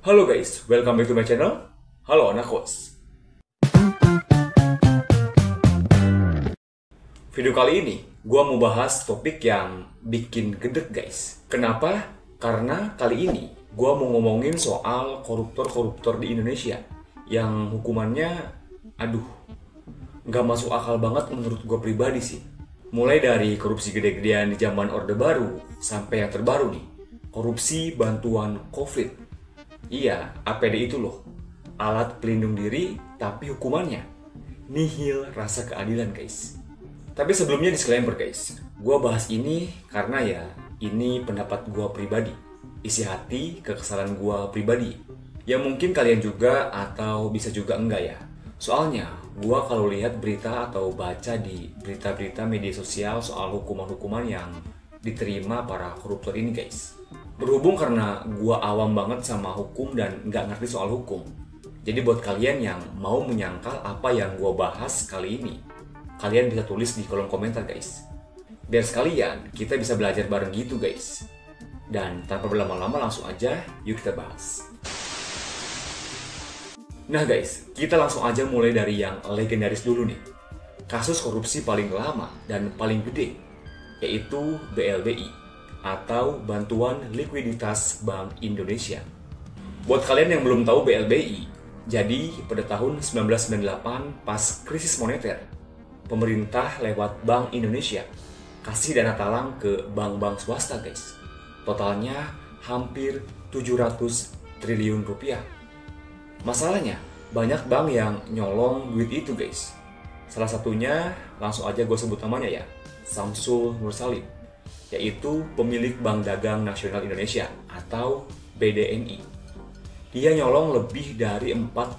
Halo guys, welcome back to my channel. Halo anak kos. Video kali ini, gua mau bahas topik yang bikin gedek guys. Kenapa? Karena kali ini, gua mau ngomongin soal koruptor-koruptor di Indonesia yang hukumannya, nggak masuk akal banget menurut gua pribadi sih. Mulai dari korupsi gede-gedean di zaman Orde Baru, sampai yang terbaru nih, korupsi bantuan COVID. Iya, APD itu loh, alat pelindung diri, tapi hukumannya nihil rasa keadilan guys. Tapi sebelumnya disclaimer guys, gue bahas ini karena ya ini pendapat gue pribadi, isi hati kekesalan gue pribadi. Ya mungkin kalian juga atau bisa juga enggak ya. Soalnya gue kalau lihat berita atau baca di berita-berita media sosial soal hukuman-hukuman yang diterima para koruptor ini guys. Berhubung karena gue awam banget sama hukum dan nggak ngerti soal hukum. Jadi buat kalian yang mau menyangkal apa yang gue bahas kali ini, kalian bisa tulis di kolom komentar guys. Biar sekalian kita bisa belajar bareng gitu guys. Dan tanpa berlama-lama langsung aja yuk kita bahas. Nah guys, kita langsung aja mulai dari yang legendaris dulu nih. Kasus korupsi paling lama dan paling gede, yaitu BLBI atau Bantuan Likuiditas Bank Indonesia. Buat kalian yang belum tahu BLBI, jadi pada tahun 1998 pas krisis moneter, pemerintah lewat Bank Indonesia kasih dana talang ke bank-bank swasta guys. Totalnya hampir 700 triliun rupiah. Masalahnya, banyak bank yang nyolong duit itu guys. Salah satunya, langsung aja gue sebut namanya ya, Samsul Nursalim, yaitu pemilik Bank Dagang Nasional Indonesia atau BDNI. Dia nyolong lebih dari 4,5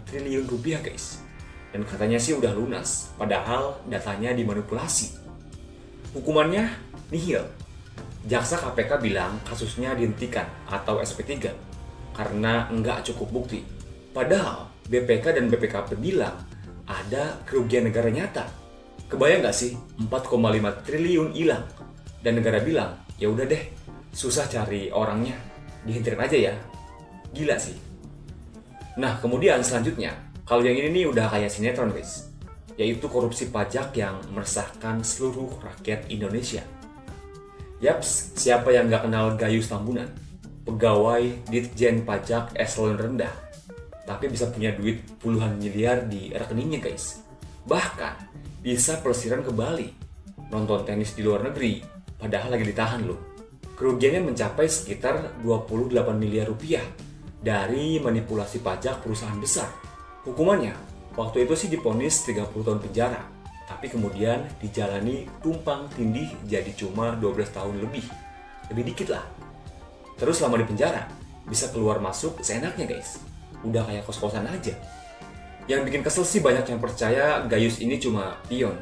triliun rupiah guys. Dan katanya sih udah lunas, padahal datanya dimanipulasi. Hukumannya nihil. Jaksa KPK bilang kasusnya dihentikan atau SP3 karena nggak cukup bukti. Padahal BPK dan BPKP bilang ada kerugian negara nyata. Kebayang nggak sih 4,5 triliun hilang? Dan negara bilang, ya udah deh, susah cari orangnya, dihentikan aja ya. Gila sih. Nah, kemudian selanjutnya, kalau yang ini nih udah kayak sinetron guys, yaitu korupsi pajak yang meresahkan seluruh rakyat Indonesia. Yaps, siapa yang nggak kenal Gayus Tambunan? Pegawai Ditjen Pajak eselon rendah, tapi bisa punya duit puluhan miliar di rekeningnya guys. Bahkan, bisa pelesiran ke Bali, nonton tenis di luar negeri, padahal lagi ditahan loh. Kerugiannya mencapai sekitar 28 miliar rupiah dari manipulasi pajak perusahaan besar. Hukumannya, waktu itu sih divonis 30 tahun penjara, tapi kemudian dijalani tumpang tindih jadi cuma 12 tahun lebih. Lebih dikit lah. Terus selama di penjara, bisa keluar masuk seenaknya guys. Udah kayak kos-kosan aja. Yang bikin kesel sih banyak yang percaya Gayus ini cuma pion.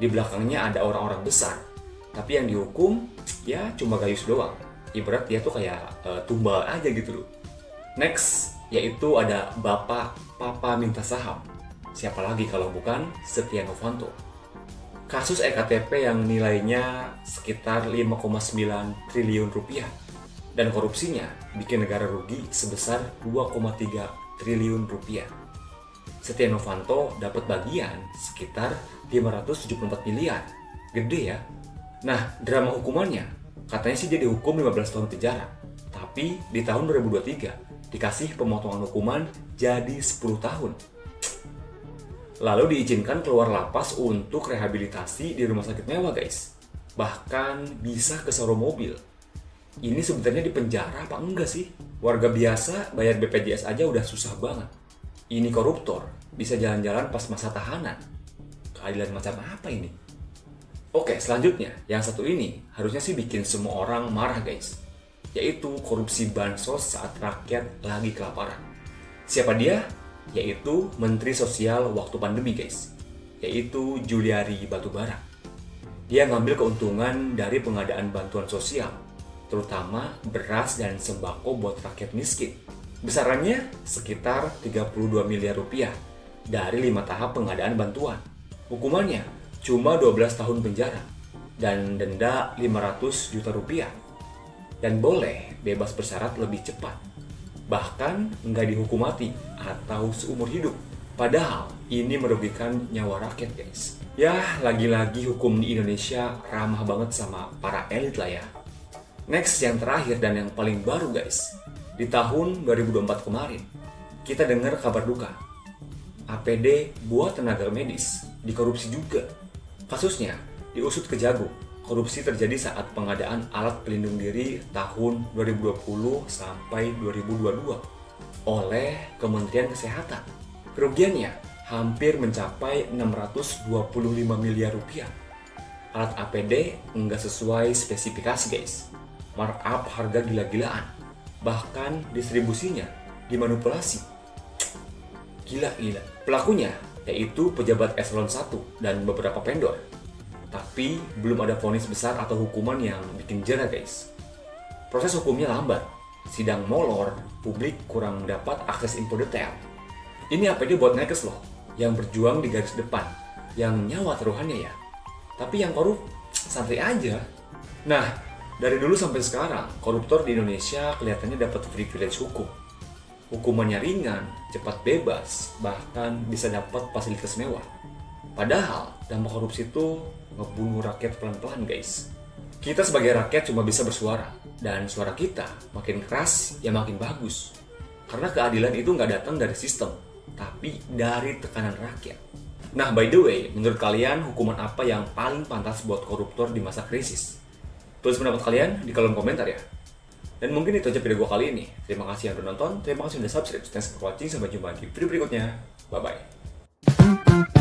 Di belakangnya ada orang-orang besar. Tapi yang dihukum, ya cuma Gayus doang. Ibarat dia tuh kayak tumbal aja gitu loh. Next, yaitu ada Bapak Papa minta saham. Siapa lagi kalau bukan Setia Novanto. Kasus EKTP yang nilainya sekitar 5,9 triliun rupiah. Dan korupsinya bikin negara rugi sebesar 2,3 triliun rupiah. Setia Novanto dapat bagian sekitar 574 miliar. Gede ya. Nah, drama hukumannya, katanya sih dia dihukum 15 tahun penjara. Tapi di tahun 2023 dikasih pemotongan hukuman jadi 10 tahun. Lalu diizinkan keluar lapas untuk rehabilitasi di rumah sakit mewah guys. Bahkan bisa ke showroom mobil. Ini sebenarnya di penjara apa enggak sih? Warga biasa bayar BPJS aja udah susah banget. Ini koruptor bisa jalan-jalan pas masa tahanan. Keadilan macam apa ini? Oke, selanjutnya, yang satu ini harusnya sih bikin semua orang marah guys. Yaitu korupsi bansos saat rakyat lagi kelaparan. Siapa dia? Yaitu Menteri Sosial waktu pandemi guys. Yaitu Juliari Batubara. Dia ngambil keuntungan dari pengadaan bantuan sosial, terutama beras dan sembako buat rakyat miskin. Besarannya sekitar 32 miliar rupiah dari 5 tahap pengadaan bantuan. Hukumannya cuma 12 tahun penjara dan denda 500 juta rupiah. Dan boleh bebas bersyarat lebih cepat. Bahkan nggak dihukum mati atau seumur hidup. Padahal ini merugikan nyawa rakyat guys. Ya, lagi-lagi hukum di Indonesia ramah banget sama para elit lah ya. Next, yang terakhir dan yang paling baru guys. Di tahun 2024 kemarin, kita dengar kabar duka. APD buat tenaga medis dikorupsi juga. Kasusnya diusut Kejagung. Korupsi terjadi saat pengadaan alat pelindung diri tahun 2020 sampai 2022 oleh Kementerian Kesehatan. Kerugiannya hampir mencapai 625 miliar rupiah. Alat APD nggak sesuai spesifikasi guys. Markup harga gila-gilaan. Bahkan distribusinya dimanipulasi. Gila. Pelakunya yaitu pejabat eselon 1 dan beberapa vendor. Tapi belum ada vonis besar atau hukuman yang bikin jera guys. Proses hukumnya lambat. Sidang molor, publik kurang dapat akses info detail. Ini APD buat nakes loh, yang berjuang di garis depan, yang nyawa taruhannya ya. Tapi yang korup, santai aja. Nah, dari dulu sampai sekarang, koruptor di Indonesia kelihatannya dapat privilege hukum. Hukumannya ringan, cepat bebas, bahkan bisa dapat fasilitas mewah. Padahal, dampak korupsi itu ngebunuh rakyat pelan-pelan guys. Kita sebagai rakyat cuma bisa bersuara, dan suara kita makin keras, ya makin bagus. Karena keadilan itu nggak datang dari sistem, tapi dari tekanan rakyat. Nah, by the way, menurut kalian hukuman apa yang paling pantas buat koruptor di masa krisis? Tulis pendapat kalian di kolom komentar ya. Dan mungkin itu aja video gue kali ini. Terima kasih yang udah nonton, terima kasih udah subscribe. Thanks for watching, sampai jumpa di video berikutnya. Bye-bye.